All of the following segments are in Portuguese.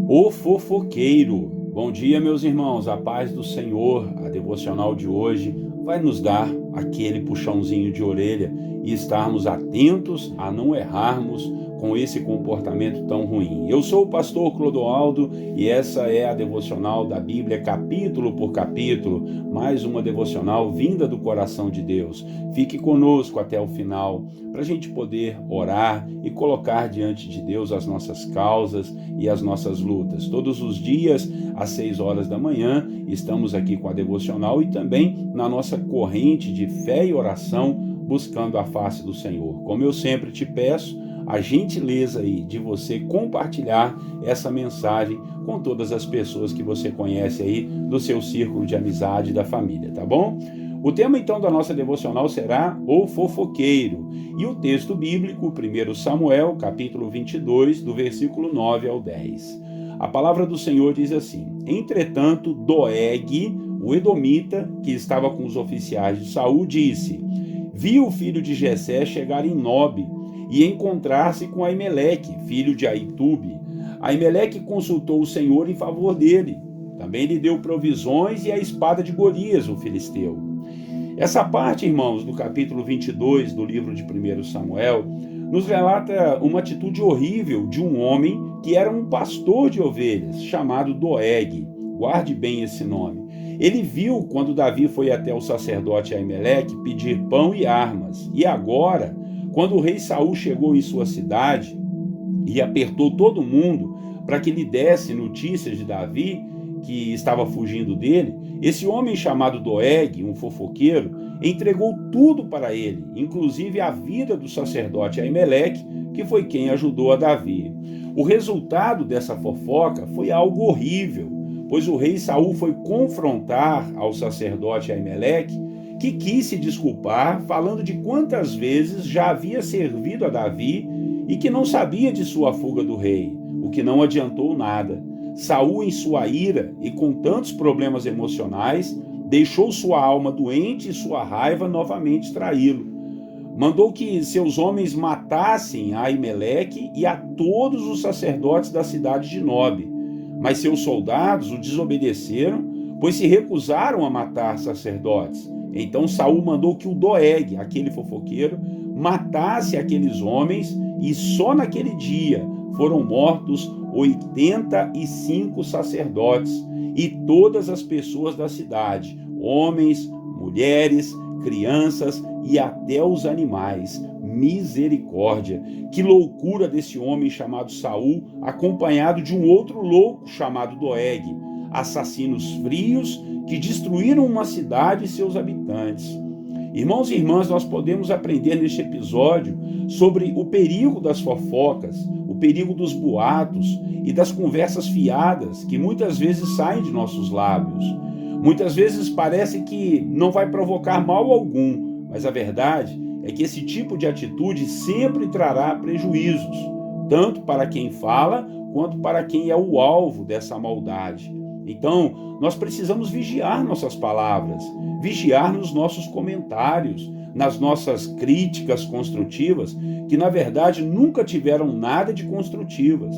O fofoqueiro. Bom dia, meus irmãos, a paz do Senhor. A devocional de hoje vai nos dar aquele puxãozinho de orelha e estarmos atentos a não errarmos com esse comportamento tão ruim. Eu sou o pastor Clodoaldo e essa é a devocional da Bíblia, capítulo por capítulo, mais uma devocional vinda do coração de Deus. Fique conosco até o final para a gente poder orar e colocar diante de Deus as nossas causas e as nossas lutas. Todos os dias, às 6 horas da manhã, estamos aqui com a devocional e também na nossa corrente de fé e oração, buscando a face do Senhor. Como eu sempre te peço, a gentileza aí de você compartilhar essa mensagem com todas as pessoas que você conhece aí do seu círculo de amizade e da família, tá bom? O tema então da nossa devocional será o fofoqueiro e o texto bíblico, 1 Samuel, capítulo 22, do versículo 9 ao 10. A palavra do Senhor diz assim: Entretanto, Doeg, o edomita, que estava com os oficiais de Saul, disse: Vi o filho de Jessé chegar em Nobe e encontrar-se com Aimeleque, filho de Aitube. Aimeleque consultou o Senhor em favor dele. Também lhe deu provisões e a espada de Golias, o filisteu. Essa parte, irmãos, do capítulo 22 do livro de 1 Samuel, nos relata uma atitude horrível de um homem que era um pastor de ovelhas, chamado Doeg. Guarde bem esse nome. Ele viu quando Davi foi até o sacerdote Aimeleque pedir pão e armas. E agora, quando o rei Saul chegou em sua cidade e apertou todo mundo para que lhe desse notícias de Davi, que estava fugindo dele, esse homem chamado Doeg, um fofoqueiro, entregou tudo para ele, inclusive a vida do sacerdote Aimeleque, que foi quem ajudou a Davi. O resultado dessa fofoca foi algo horrível, pois o rei Saul foi confrontar ao sacerdote Aimeleque, que quis se desculpar, falando de quantas vezes já havia servido a Davi e que não sabia de sua fuga do rei, o que não adiantou nada. Saul, em sua ira e com tantos problemas emocionais, deixou sua alma doente e sua raiva novamente traí-lo. Mandou que seus homens matassem a Aimeleque e a todos os sacerdotes da cidade de Nobe. Mas seus soldados o desobedeceram, pois se recusaram a matar sacerdotes. Então Saul mandou que o Doeg, aquele fofoqueiro, matasse aqueles homens e só naquele dia foram mortos 85 sacerdotes e todas as pessoas da cidade, homens, mulheres, crianças e até os animais. Misericórdia! Que loucura desse homem chamado Saul, acompanhado de um outro louco chamado Doeg, assassinos frios que destruíram uma cidade e seus habitantes. Irmãos e irmãs, nós podemos aprender neste episódio sobre o perigo das fofocas, o perigo dos boatos e das conversas fiadas que muitas vezes saem de nossos lábios. Muitas vezes parece que não vai provocar mal algum, mas a verdade é que esse tipo de atitude sempre trará prejuízos, tanto para quem fala quanto para quem é o alvo dessa maldade. Então, nós precisamos vigiar nossas palavras, vigiar nos nossos comentários, nas nossas críticas construtivas, que na verdade nunca tiveram nada de construtivas.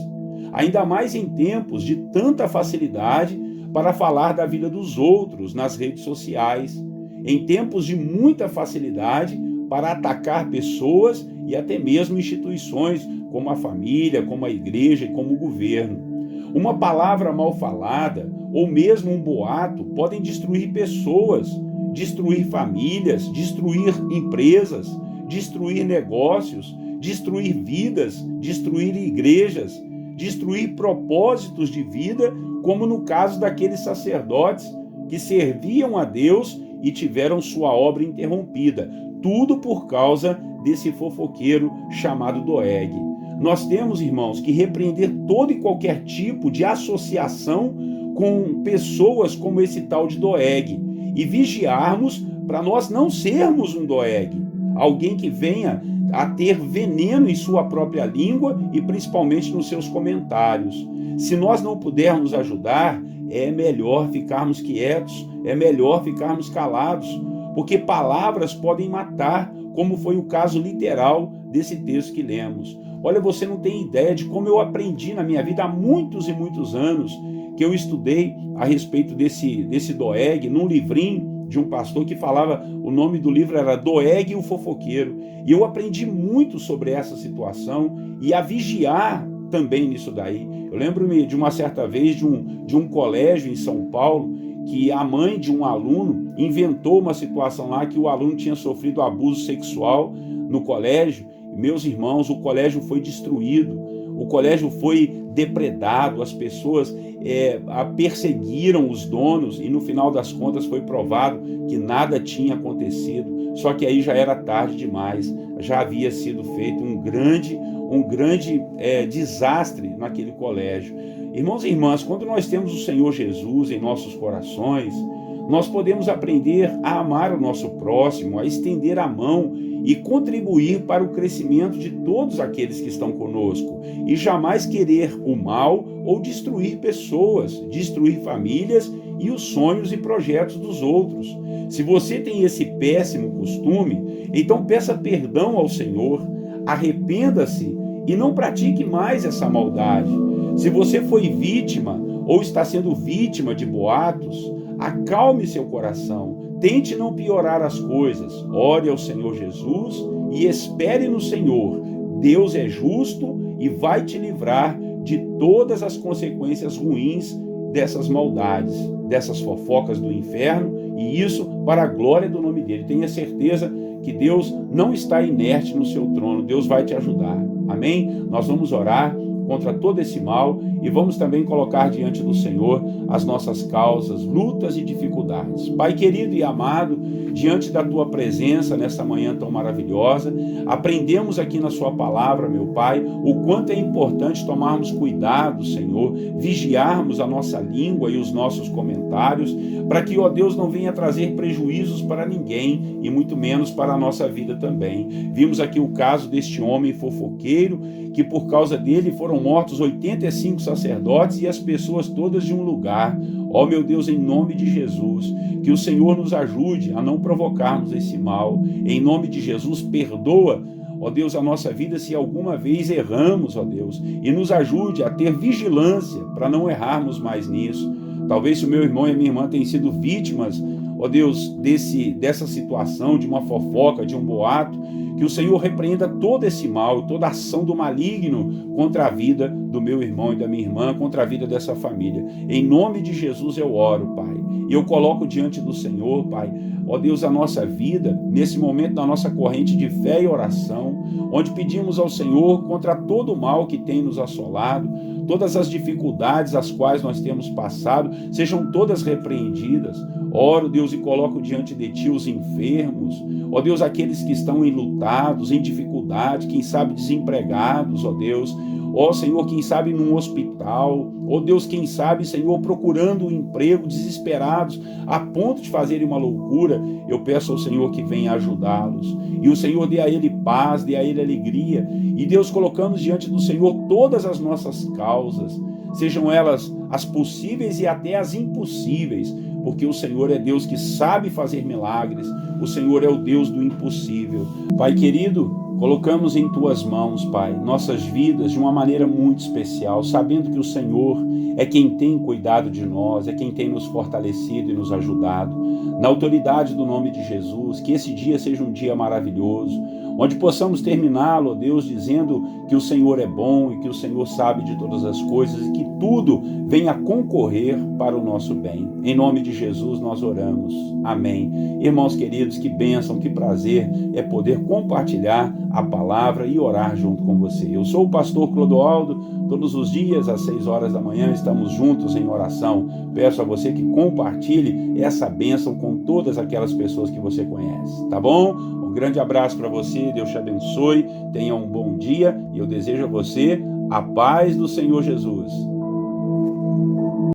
Ainda mais em tempos de tanta facilidade para falar da vida dos outros nas redes sociais, em tempos de muita facilidade para atacar pessoas e até mesmo instituições como a família, como a igreja e como o governo. Uma palavra mal falada ou mesmo um boato podem destruir pessoas, destruir famílias, destruir empresas, destruir negócios, destruir vidas, destruir igrejas, destruir propósitos de vida, como no caso daqueles sacerdotes que serviam a Deus e tiveram sua obra interrompida. Tudo por causa desse fofoqueiro chamado Doeg. Nós temos, irmãos, que repreender todo e qualquer tipo de associação com pessoas como esse tal de Doeg e vigiarmos para nós não sermos um Doeg, alguém que venha a ter veneno em sua própria língua e principalmente nos seus comentários. Se nós não pudermos ajudar, é melhor ficarmos quietos, é melhor ficarmos calados, porque palavras podem matar, como foi o caso literal desse texto que lemos. Olha, você não tem ideia de como eu aprendi na minha vida há muitos e muitos anos que eu estudei a respeito desse Doeg, num livrinho de um pastor que falava, o nome do livro era Doeg e o Fofoqueiro. E eu aprendi muito sobre essa situação e a vigiar também nisso daí. Eu lembro-me de uma certa vez de um colégio em São Paulo, que a mãe de um aluno inventou uma situação lá que o aluno tinha sofrido abuso sexual no colégio. Meus irmãos, o colégio foi destruído, o colégio foi depredado, as pessoas perseguiram os donos e no final das contas foi provado que nada tinha acontecido. Só que aí já era tarde demais, já havia sido feito um grande desastre naquele colégio. Irmãos e irmãs, quando nós temos o Senhor Jesus em nossos corações, nós podemos aprender a amar o nosso próximo, a estender a mão e contribuir para o crescimento de todos aqueles que estão conosco, e jamais querer o mal ou destruir pessoas, destruir famílias e os sonhos e projetos dos outros. Se você tem esse péssimo costume, então peça perdão ao Senhor, arrependa-se e não pratique mais essa maldade. Se você foi vítima ou está sendo vítima de boatos, acalme seu coração, tente não piorar as coisas, ore ao Senhor Jesus e espere no Senhor. Deus é justo e vai te livrar de todas as consequências ruins dessas maldades, dessas fofocas do inferno, e isso para a glória do nome dele. Tenha certeza que Deus não está inerte no seu trono, Deus vai te ajudar. Amém? Nós vamos orar contra todo esse mal e vamos também colocar diante do Senhor as nossas causas, lutas e dificuldades. Pai querido e amado, diante da tua presença nessa manhã tão maravilhosa, aprendemos aqui na sua palavra, meu Pai, o quanto é importante tomarmos cuidado, Senhor, vigiarmos a nossa língua e os nossos comentários, para que, ó Deus, não venha trazer prejuízos para ninguém e muito menos para a nossa vida também. Vimos aqui o caso deste homem fofoqueiro, que por causa dele foram mortos 85 sacerdotes e as pessoas todas de um lugar. Ó meu Deus, em nome de Jesus, que o Senhor nos ajude a não provocarmos esse mal. Em nome de Jesus, perdoa, ó Deus, a nossa vida se alguma vez erramos, ó Deus, e nos ajude a ter vigilância para não errarmos mais nisso. Talvez se o meu irmão e a minha irmã tenham sido vítimas, ó Deus, dessa situação, de uma fofoca, de um boato, que o Senhor repreenda todo esse mal, toda ação do maligno contra a vida do meu irmão e da minha irmã, contra a vida dessa família. Em nome de Jesus eu oro, Pai. E eu coloco diante do Senhor, Pai, ó Deus, a nossa vida, nesse momento da nossa corrente de fé e oração, onde pedimos ao Senhor contra todo o mal que tem nos assolado, todas as dificuldades às quais nós temos passado, sejam todas repreendidas. Oro, Deus, e coloco diante de Ti os enfermos, ó Deus, aqueles que estão enlutados, em dificuldade, quem sabe desempregados, ó Deus, ó Senhor, quem sabe num hospital, ó Deus, quem sabe, Senhor, procurando um emprego, desesperados, a ponto de fazerem uma loucura. Eu peço ao Senhor que venha ajudá-los, e o Senhor dê a ele paz, dê a ele alegria, e Deus, colocamos diante do Senhor todas as nossas causas, sejam elas as possíveis e até as impossíveis, porque o Senhor é Deus que sabe fazer milagres, o Senhor é o Deus do impossível. Pai querido, colocamos em Tuas mãos, Pai, nossas vidas de uma maneira muito especial, sabendo que o Senhor é quem tem cuidado de nós, é quem tem nos fortalecido e nos ajudado. Na autoridade do nome de Jesus, que esse dia seja um dia maravilhoso, onde possamos terminá-lo, ó Deus, dizendo que o Senhor é bom e que o Senhor sabe de todas as coisas e que tudo venha concorrer para o nosso bem. Em nome de Jesus nós oramos. Amém. Irmãos queridos, que bênção, que prazer é poder compartilhar a palavra e orar junto com você. Eu sou o pastor Clodoaldo, todos os dias às 6 horas da manhã estamos juntos em oração. Peço a você que compartilhe essa bênção com todas aquelas pessoas que você conhece, tá bom? Um grande abraço para você, Deus te abençoe, tenha um bom dia e eu desejo a você a paz do Senhor Jesus.